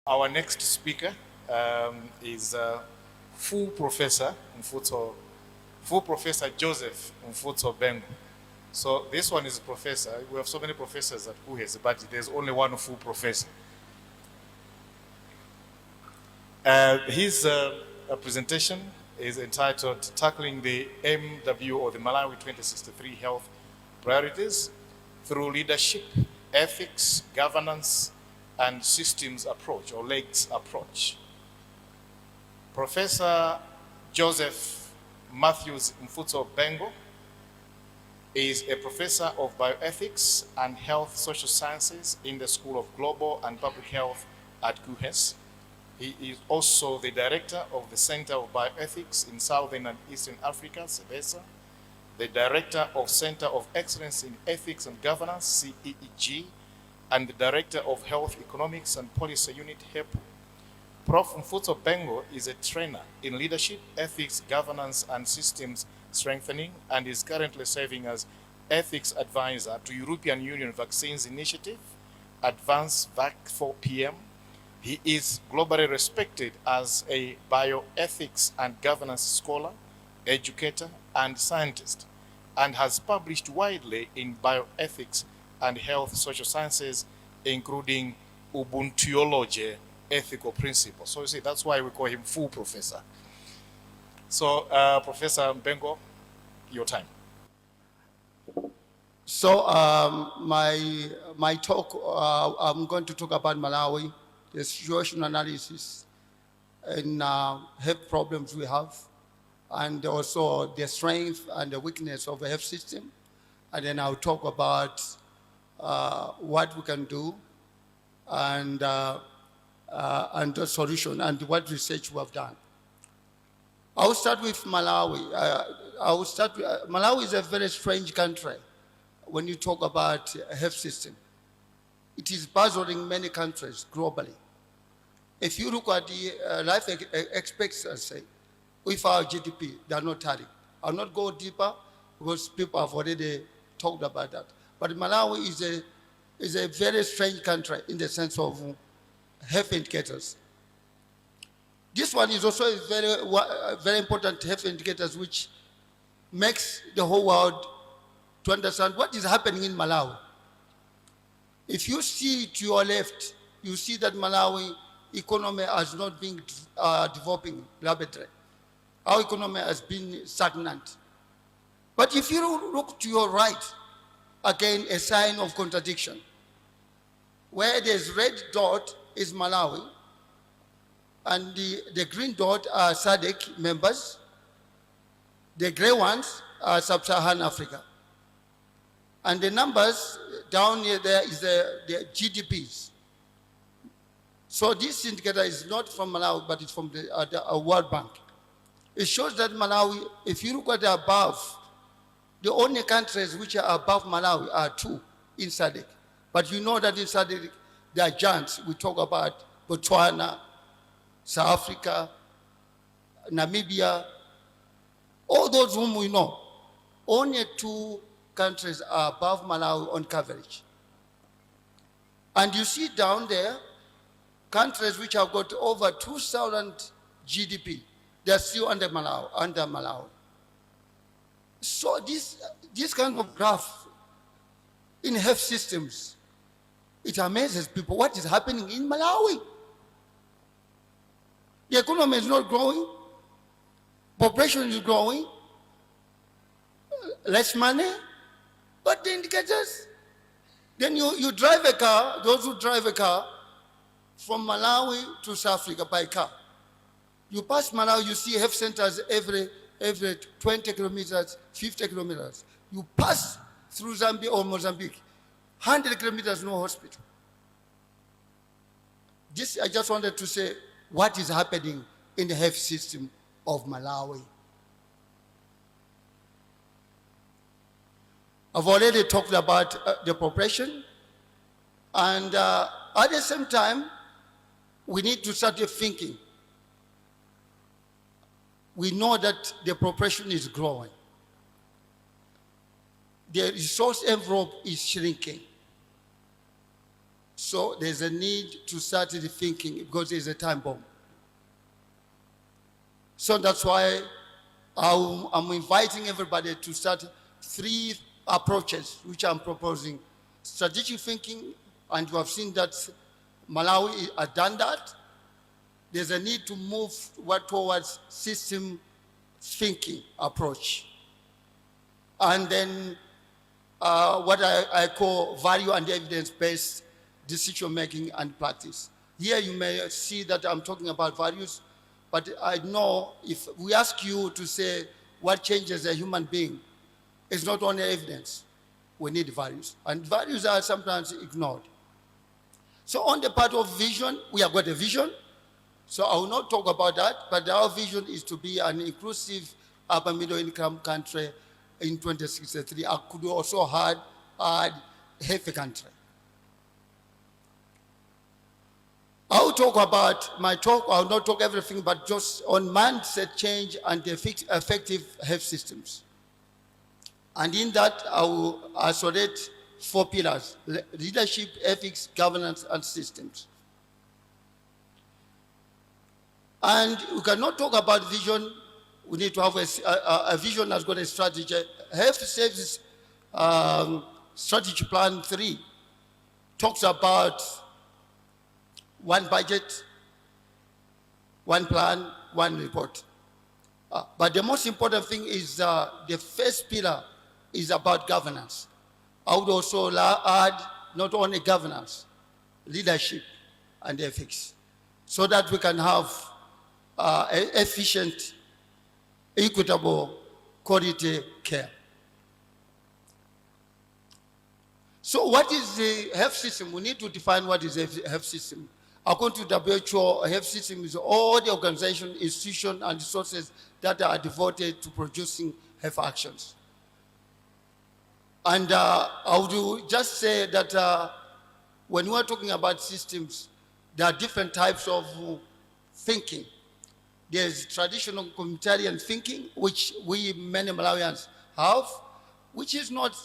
Our next speaker is full Professor Joseph Mfutso-Bengo. So this one is a professor. We have so many professors at KUHeS, but there's only one full professor. His presentation is entitled Tackling the MW or the Malawi 2063 Health Priorities through Leadership, Ethics, Governance, and Systems Approach, or LEGS approach. Professor Joseph Mfutso-Bengo is a professor of bioethics and health social sciences in the School of Global and Public Health at KUHeS. He is also the director of the Center of Bioethics in Southern and Eastern Africa, CEBESA, the director of Center of Excellence in Ethics and Governance, CEEG, and the director of Health Economics and Policy Unit, HEPU. Prof. Mfutso-Bengo is a trainer in leadership, ethics, governance, and systems strengthening, and is currently serving as ethics advisor to European Union Vaccines Initiative, Advanced VAC 4PM. He is globally respected as a bioethics and governance scholar, educator, and scientist, and has published widely in bioethics and health social sciences, including Ubuntuology ethical principles. So you see, that's why we call him full professor. So Professor Bengo, your time. So my talk, I'm going to talk about Malawi, the situation analysis and health problems we have, and also the strength and the weakness of the health system. And then I'll talk about what we can do and the solution and what research we have done. I'll start with Malawi. Malawi is a very strange country when you talk about a health system. It is puzzling many countries globally. If you look at the life expectancy with our GDP, they are not tallying. I'll not go deeper because people have already talked about that. But Malawi is a very strange country in the sense of health indicators. This one is also a very important health indicators which makes the whole world to understand what is happening in Malawi. If you see to your left, you see that Malawi economy has not been developing rapidly. Our economy has been stagnant. But if you look to your right, again, a sign of contradiction. Where there's red dot is Malawi, and the green dot are SADC members. The gray ones are Sub-Saharan Africa. And the numbers down here there is the GDPs. So this indicator is not from Malawi, but it's from the World Bank. It shows that Malawi, if you look at the above, the only countries which are above Malawi are two in SADC. But you know that in SADC, there are giants. We talk about Botswana, South Africa, Namibia, all those whom we know. Only two countries are above Malawi on coverage. And you see down there, countries which have got over 2,000 GDP, they're still under Malawi. So this kind of graph in health systems, it amazes people what is happening in Malawi. The economy is not growing, population is growing, less money, but the indicators, then you drive a car, those who drive a car from Malawi to South Africa by car. You pass Malawi, you see health centers every 20 kilometers, 50 kilometers. You pass through Zambia or Mozambique, 100 kilometers, no hospital. This, I just wanted to say what is happening in the health system of Malawi. I've already talked about the population, and at the same time, we need to start thinking. We know that the population is growing. The resource envelope is shrinking. So there's a need to start rethinking because there's a time bomb. So that's why I'm inviting everybody to start 3 approaches which I'm proposing. Strategic thinking, and you have seen that Malawi has done that. There's a need to move towards system thinking approach. And then what I call value and evidence-based decision-making and practice. Here you may see that I'm talking about values, but I know if we ask you to say what changes a human being, it's not only evidence. We need values. And values are sometimes ignored. So on the part of vision, we have got a vision. So I will not talk about that, but our vision is to be an inclusive upper middle income country in 2063. I could also add healthy country. I will talk about my talk. I will not talk everything, but just on mindset change and effective health systems. And in that, I will isolate 4 pillars: leadership, ethics, governance, and systems. And we cannot talk about vision. We need to have a vision that's got a strategy. Health Service Strategy Plan 3 talks about 1 budget, 1 plan, 1 report. But the most important thing is the first pillar is about governance. I would also add not only governance, leadership and ethics, so that we can have efficient, equitable, quality care. So what is the health system? We need to define what is a health system. According to WHO, a health system is all the organization, institutions, and resources that are devoted to producing health actions. And I would just say that when we are talking about systems, there are different types of thinking. There's traditional communitarian thinking, which we many Malawians have, which is not,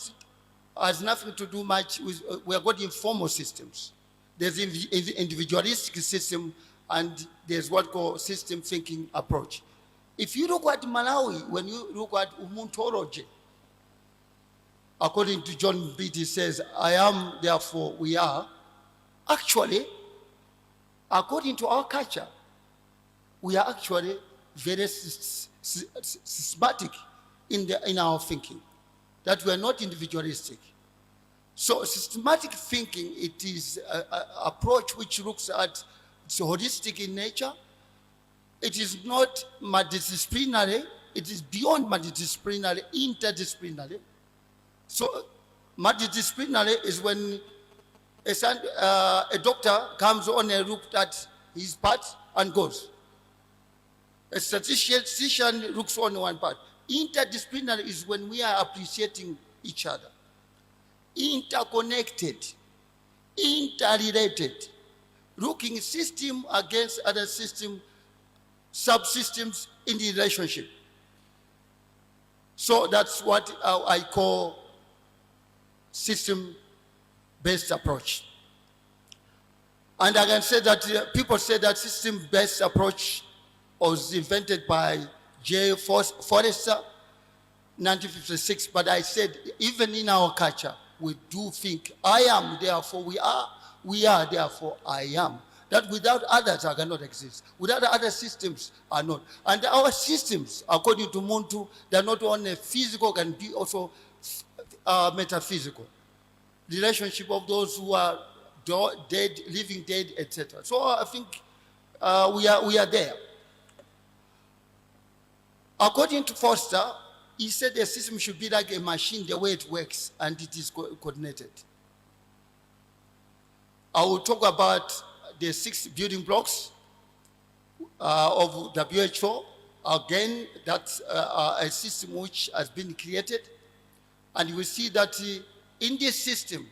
has nothing to do much with, we have got informal systems. There's individualistic system, and there's what called system thinking approach. If you look at Malawi, when you look at umuntology, according to John Beatty says, I am, therefore we are. Actually, according to our culture, we are actually very systematic in our thinking, that we are not individualistic. So systematic thinking, it is an approach which looks at, it's holistic in nature. It is not multidisciplinary, it is beyond multidisciplinary, interdisciplinary. So multidisciplinary is when a doctor comes on and looks at his part and goes. A statistician looks on one part. Interdisciplinary is when we are appreciating each other. Interconnected, interrelated, looking system against other system, subsystems in the relationship. So that's what I call system-based approach. And I can say that people say that system-based approach was invented by J. Forrester, 1956, but I said even in our culture, we do think, I am, therefore we are, therefore I am. That without others, I cannot exist. Without other systems, are not. And our systems, according to Muntu, they're not only physical, can be also metaphysical. Relationship of those who are dead, living dead, etc. So I think we are there. According to Forster, he said the system should be like a machine, the way it works, and it is coordinated. I will talk about the 6 building blocks of WHO. Again, that's a system which has been created. And you will see that in this system,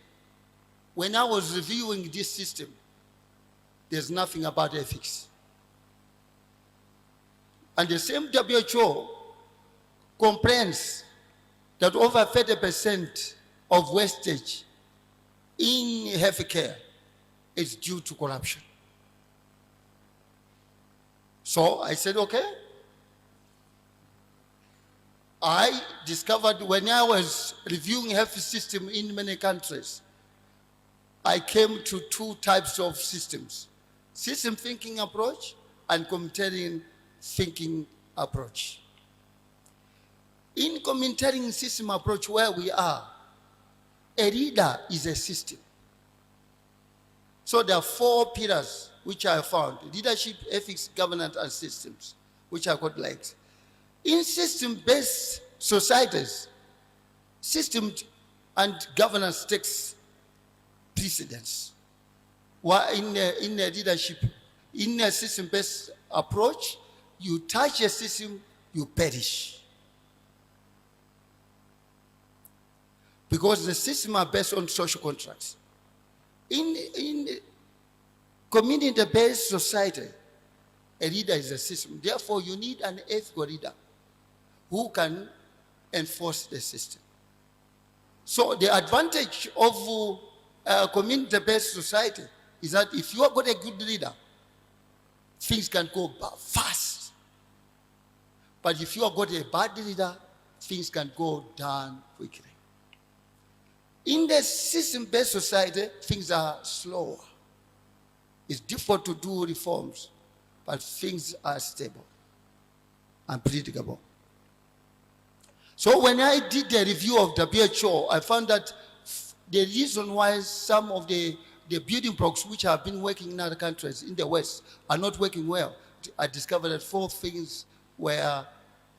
when I was reviewing this system, there's nothing about ethics. And the same WHO complains that over 30% of wastage in healthcare is due to corruption. So I said, okay. I discovered when I was reviewing health system in many countries, I came to two types of systems: system thinking approach and communitarian thinking approach. In communitarian system approach, where we are, a leader is a system. So there are 4 pillars which I found: leadership, ethics, governance, and systems, which I got liked. In system-based societies, system and governance takes precedence. While in a leadership, in a system-based approach, you touch a system, you perish. Because the system are based on social contracts. In community-based society, a leader is a system. Therefore, you need an ethical leader who can enforce the system. So the advantage of a community-based society is that if you have got a good leader, things can go fast. But if you have got a bad leader, things can go down quickly. In the system-based society, things are slower. It's difficult to do reforms, but things are stable and predictable. So when I did the review of WHO, I found that the reason why some of the building blocks which have been working in other countries in the West are not working well, I discovered that 4 things were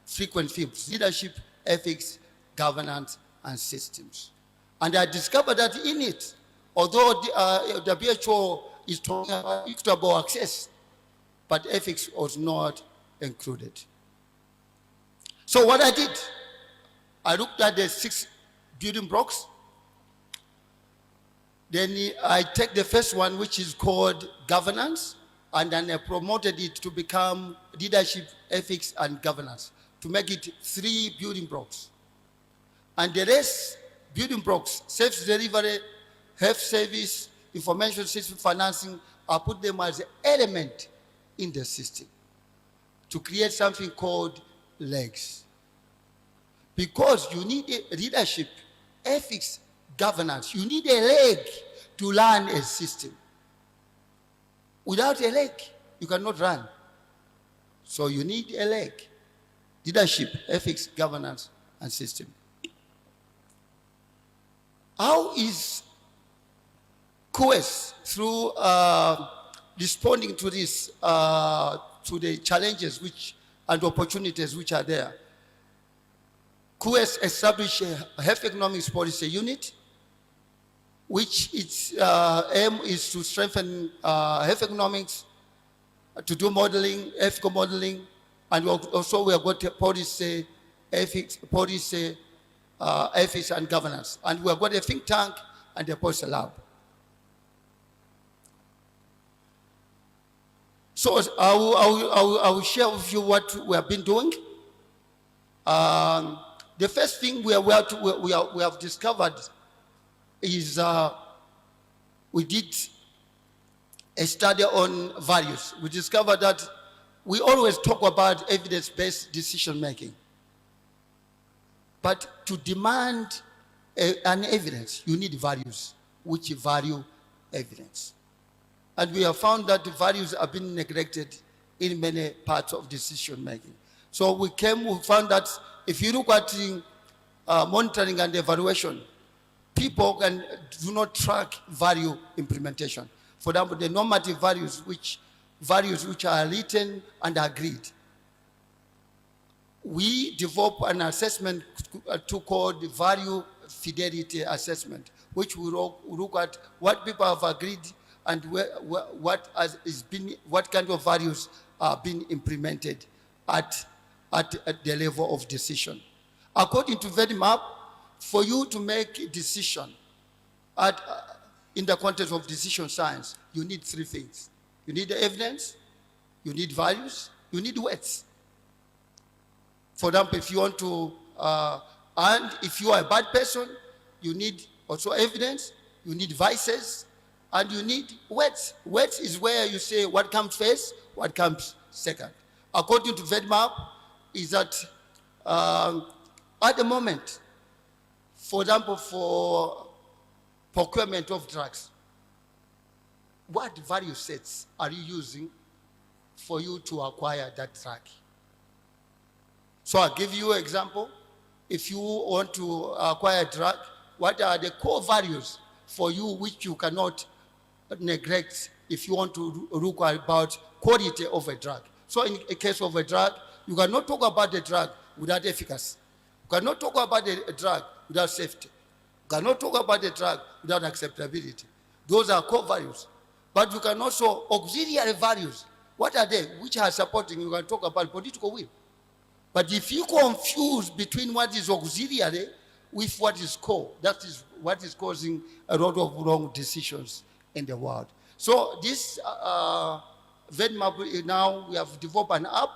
frequent themes: leadership, ethics, governance, and systems. And I discovered that in it, although the WHO is talking about equitable access, but ethics was not included. So what I did, I looked at the 6 building blocks. Then I take the first one, which is called governance, and then I promoted it to become leadership, ethics, and governance, to make it 3 building blocks. And the rest building blocks: service delivery, health service, information system, financing, I put them as an element in the system to create something called legs. Because you need a leadership, ethics, governance. You need a leg to run a system. Without a leg, you cannot run. So you need a leg: leadership, ethics, governance, and system. How is KUHeS, through responding to this, to the challenges and opportunities which are there? KUHeS established a health economics policy unit, which its aim is to strengthen health economics, to do modeling, ethical modeling, and also we have got a policy, ethics, ethics and governance. And we have got a think tank and a policy lab. So I will share with you what we have been doing. The first thing we have discovered is we did a study on values. We discovered that we always talk about evidence-based decision-making. But to demand an evidence, you need values, which value evidence. And we have found that the values have been neglected in many parts of decision-making. So we found that if you look at monitoring and evaluation, people do not track value implementation. For example, the normative values which are written and agreed. We develop an assessment called the value fidelity assessment, which we look at what people have agreed and what kind of values are being implemented at the level of decision. According to VEDMAP, for you to make a decision in the context of decision science, you need 3 things. You need the evidence, you need values, you need weights. For example, if you want to, and if you are a bad person, you need also evidence, you need vices, And you need weights. Weights is where you say what comes first, what comes second. According to VEDMAP, is that at the moment, for example, for procurement of drugs, what value sets are you using for you to acquire that drug? So I'll give you an example. If you want to acquire a drug, what are the core values for you which you cannot neglect if you want to look about quality of a drug? So in a case of a drug, you cannot talk about the drug without efficacy. You cannot talk about a drug without safety. You cannot talk about the drug without acceptability. Those are core values. But you can also auxiliary values. What are they? Which are supporting? You can talk about political will. But if you confuse between what is auxiliary with what is core, that is what is causing a lot of wrong decisions in the world. So this VEDMAP, now we have developed an app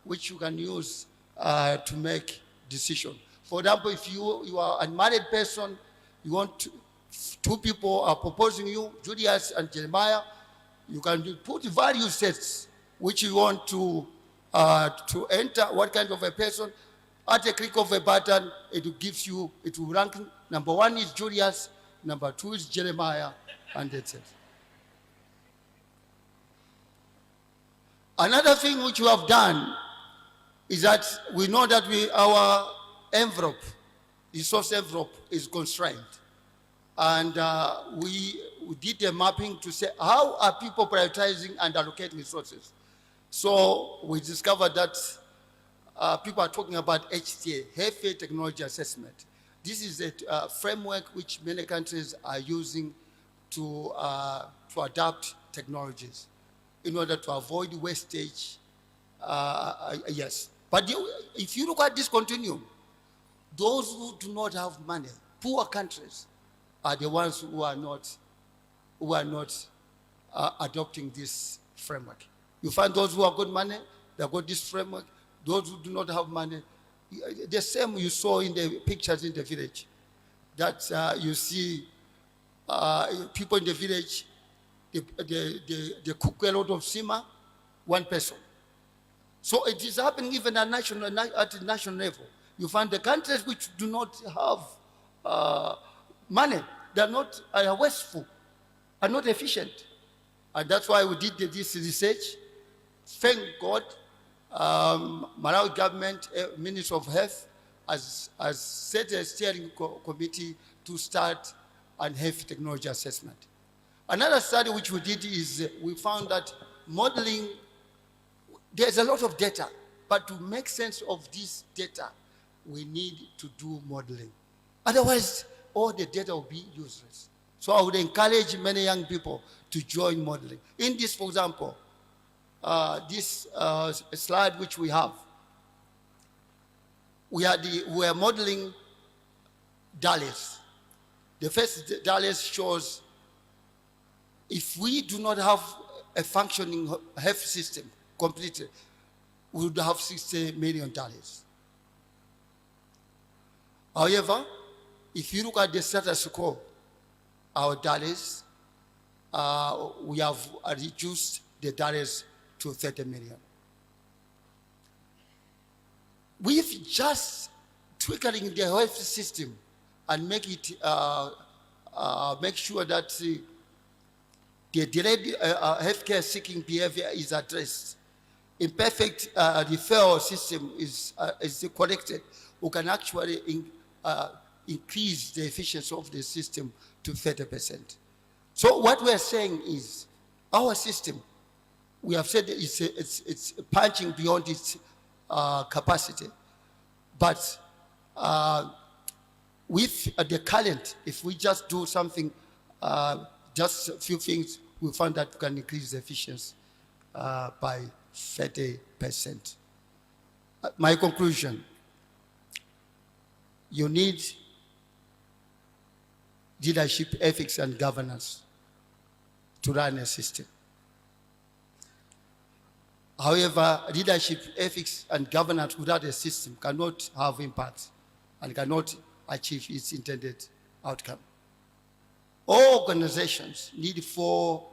which you can use to make decisions. For example, if you are a married person, you want to, two people are proposing you, Julius and Jeremiah, you can put value sets which you want to enter, what kind of a person. At a click of a button, it gives you, it will rank. Number one is Julius, number two is Jeremiah, and that's it. Another thing which we have done is that we know that our envelope, resource envelope, is constrained. And we did a mapping to say, how are people prioritizing and allocating resources? So we discovered that people are talking about HTA, Health Technology Assessment. This is a framework which many countries are using to adapt technologies in order to avoid wastage. Yes. But if you look at this continuum, those who do not have money, poor countries, are the ones who are not adopting this framework. You find those who have got money, they've got this framework. Those who do not have money, the same you saw in the pictures in the village, that you see people in the village, they cook a lot of sima, one person. So it is happening even at the national level. You find the countries which do not have money, are wasteful, are not efficient. And that's why we did this research. Thank God, Malawi government, Ministry of Health, has set a steering committee to start an health technology assessment. Another study which we did is we found that modeling, there's a lot of data, but to make sense of this data, we need to do modeling. Otherwise, all the data will be useless. So I would encourage many young people to join modeling. In this, for example, this slide which we have, we are modeling DALIs. The first DALIs shows if we do not have a functioning health system completely, we would have 60 million DALIs. However, if you look at the status quo, our DALIs, we have reduced the DALIs to 30 million. With just trickling the health system and make it make sure that the delayed healthcare seeking behavior is addressed, imperfect referral system is corrected, we can actually increase the efficiency of the system to 30%. So what we're saying is our system, we have said it's punching beyond its capacity. But with the current, if we just do something, just a few things, we found that we can increase the efficiency by 30%. My conclusion, you need leadership, ethics, and governance to run a system. However, leadership, ethics, and governance without a system cannot have impact and cannot achieve its intended outcome. All organizations need 4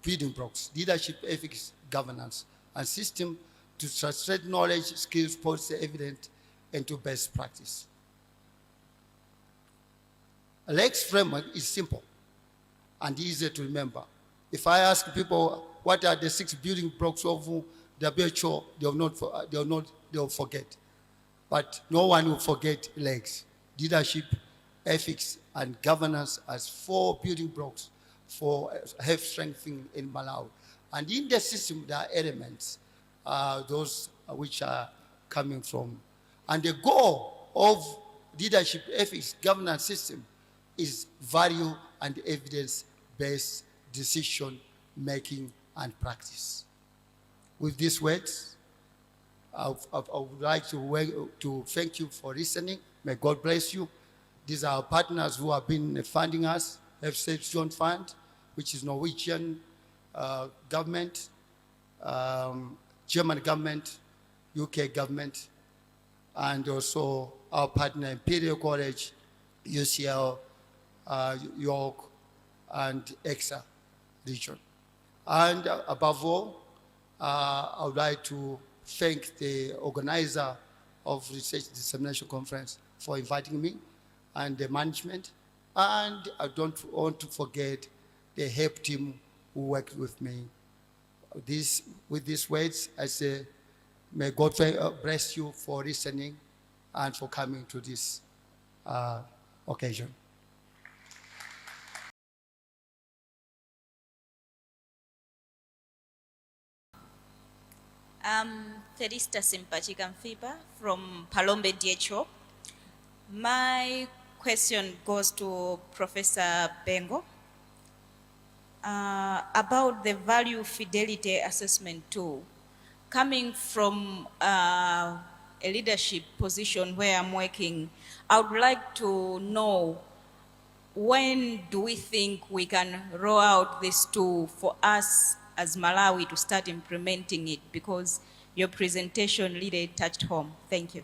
building blocks: leadership, ethics, governance, and system to translate knowledge, skills, policy, evidence into best practice. A LEGS framework is simple and easy to remember. If I ask people what are the 6 building blocks of WHO, they'll forget. But no one will forget LEGS: leadership, ethics, and governance as 4 building blocks for health strengthening in Malawi. And in the system, there are elements, those which are coming from. And the goal of leadership, ethics, governance system is value and evidence-based decision making and practice. With these words, I would like to thank you for listening. May God bless you. These are our partners who have been funding us: F-Station Fund, which is Norwegian government, German government, UK government, and also our partner Imperial College, UCL, York, and EXA region. And above all, I would like to thank the organizer of Research Dissemination Conference for inviting me, and the management. And I don't want to forget the HEPU team who worked with me. With these words, I say, may God bless you for listening and for coming to this occasion. Felista Simpachika Mfipa from Palombe DHO. My question goes to Professor Bengo about the value fidelity assessment tool. Coming from a leadership position where I'm working, I would like to know, when do we think we can roll out this tool for us as Malawi to start implementing it? Because your presentation really touched home. Thank you.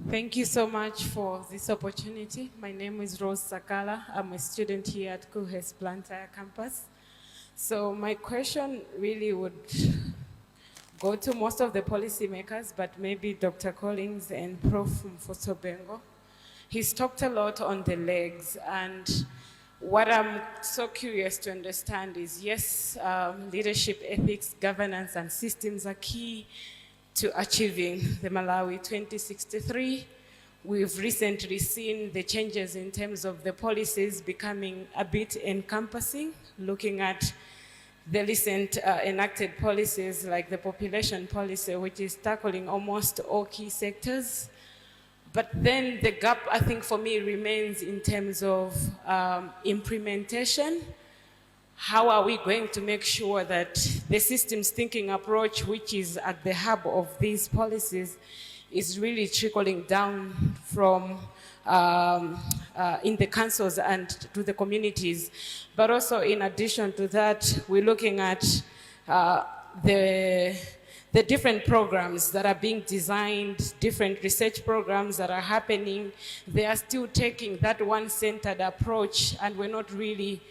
Thank you so much for this opportunity. My name is Rose Sakala. I'm a student here at KUHeS Blantyre campus. So my question really would go to most of the policymakers, but maybe Dr. Collins and Prof. Mfutso-Bengo. He's talked a lot on the legs, and what I'm so curious to understand is, yes, leadership, ethics, governance, and systems are key to achieving the Malawi 2063. We've recently seen the changes in terms of the policies becoming a bit encompassing, looking at the recent enacted policies like the population policy, which is tackling almost all key sectors. But then the gap, I think, for me remains in terms of implementation. How are we going to make sure that the systems thinking approach, which is at the hub of these policies, is really trickling down from in the councils and to the communities? But also, in addition to that, we're looking at the different programs that are being designed, different research programs that are happening. They are still taking that one-centered approach, and we're not really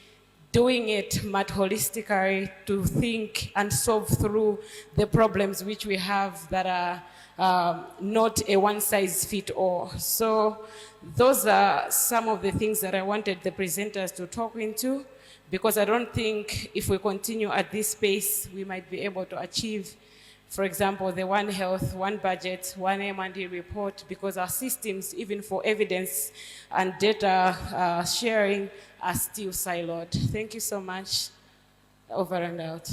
doing it much holistically to think and solve through the problems which we have that are not a one-size-fits-all. So those are some of the things that I wanted the presenters to talk into, because I don't think if we continue at this pace, we might be able to achieve, for example, the One Health, One Budget, One M&D report, because our systems, even for evidence and data sharing, are still siloed. Thank you so much. Over and out.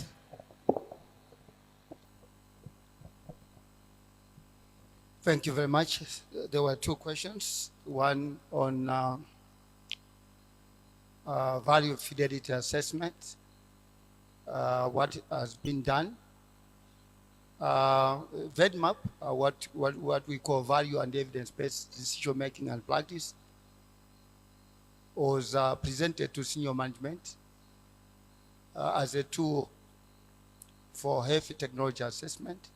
Thank you very much. There were 2 questions. One on value fidelity assessment, what has been done. VEDMAP, what we call value and evidence-based decision making and practice, was presented to senior management as a tool for health technology assessment.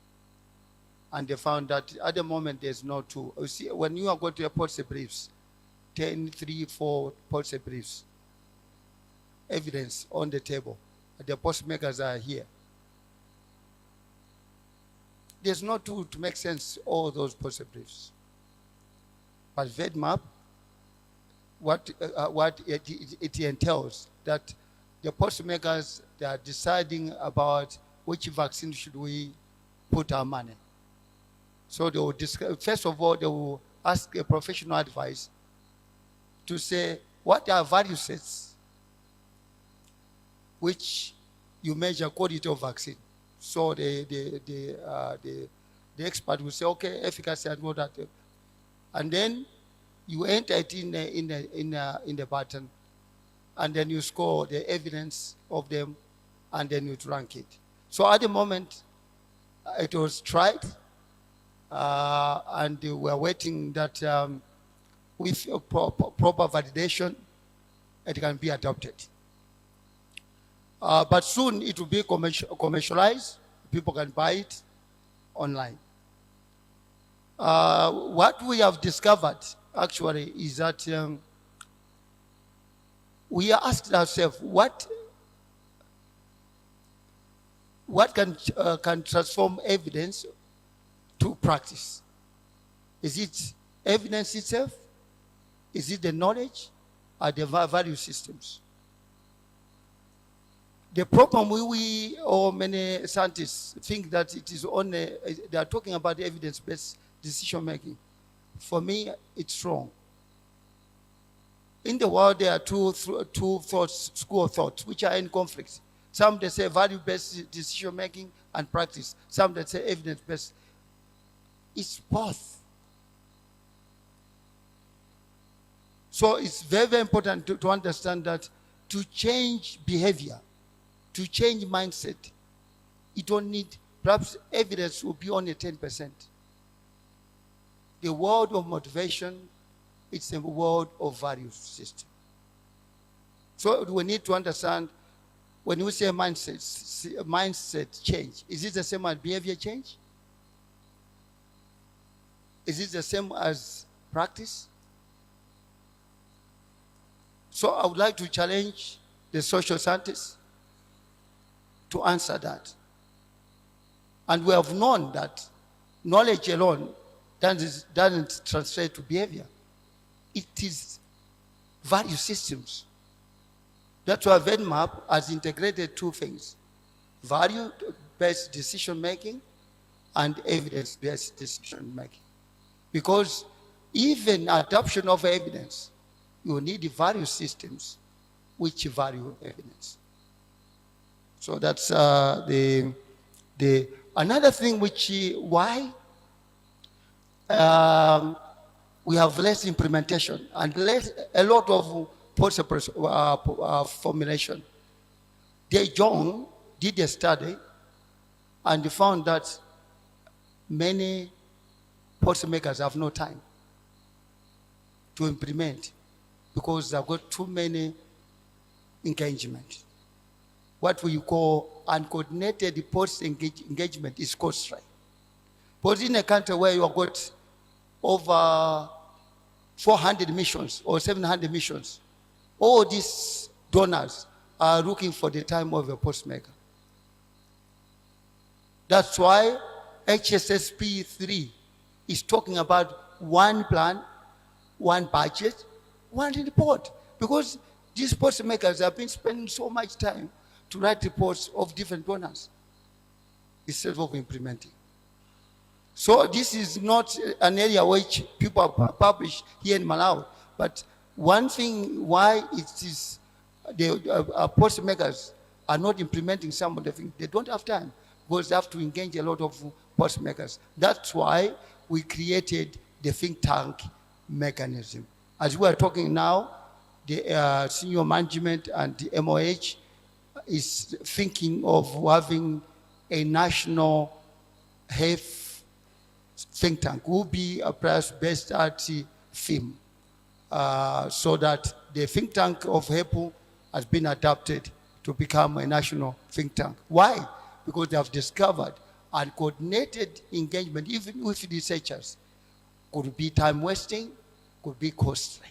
and they found that at the moment there's no tool. You see, when you are going to a policy briefs, 10, 3, 4 policy briefs, evidence on the table, the policymakers are here. There's no tool to make sense of all those policy briefs. But VEDMAP, what it entails, that the policymakers, they are deciding about which vaccine should we put our money. So they will discuss, first of all, they will ask a professional advice to say what are value sets which you measure quality of vaccine. So the expert will say, okay, efficacy and all that, and then you enter it in the pattern, and then you score the evidence of them, and then you rank it. So at the moment, it was tried, and we're waiting that with proper validation, it can be adopted. But soon it will be commercialized. People can buy it online. What we have discovered actually is that we asked ourselves what can transform evidence to practice. Is it evidence itself? Is it the knowledge or the value systems? The problem we or many scientists think that it is only, they are talking about evidence-based decision making. For me, it's wrong. In the world, there are two thoughts, school of thought, which are in conflict. Some they say value-based decision making and practice. Some they say evidence-based. It's both. So it's very, very important to understand that to change behavior, to change mindset, you don't need, perhaps evidence will be only 10%. The world of motivation, it's a world of value system. So we need to understand, when we say mindset change, is it the same as behavior change? Is it the same as practice? So I would like to challenge the social scientists to answer that. And we have known that knowledge alone doesn't translate to behavior. It is value systems. That's why VEDMAP has integrated two things: value-based decision making and evidence-based decision making. Because even adoption of evidence, you need the value systems which value evidence. So that's another thing which why we have less implementation and a lot of policy formulation. De Jong did a study and found that many policymakers have no time to implement because they've got too many engagement. What we call uncoordinated policy engagement is called strike. But in a country where you have got over 400 missions or 700 missions, all these donors are looking for the time of a postmaker. That's why HSSP 3 is talking about one plan, one budget, one report. Because these policymakers have been spending so much time to write reports of different donors instead of implementing. So this is not an area which people publish here in Malawi. But one thing why it is the policymakers are not implementing some of the things, they don't have time because they have to engage a lot of policymakers. That's why we created the think tank mechanism. As we are talking now, the senior management and the MOH is thinking of having a national health think tank. Will be a price based at theme, so that the think tank of HEPU has been adapted to become a national think tank. Why? Because they have discovered and coordinated engagement, even with researchers, could be time wasting, could be costly.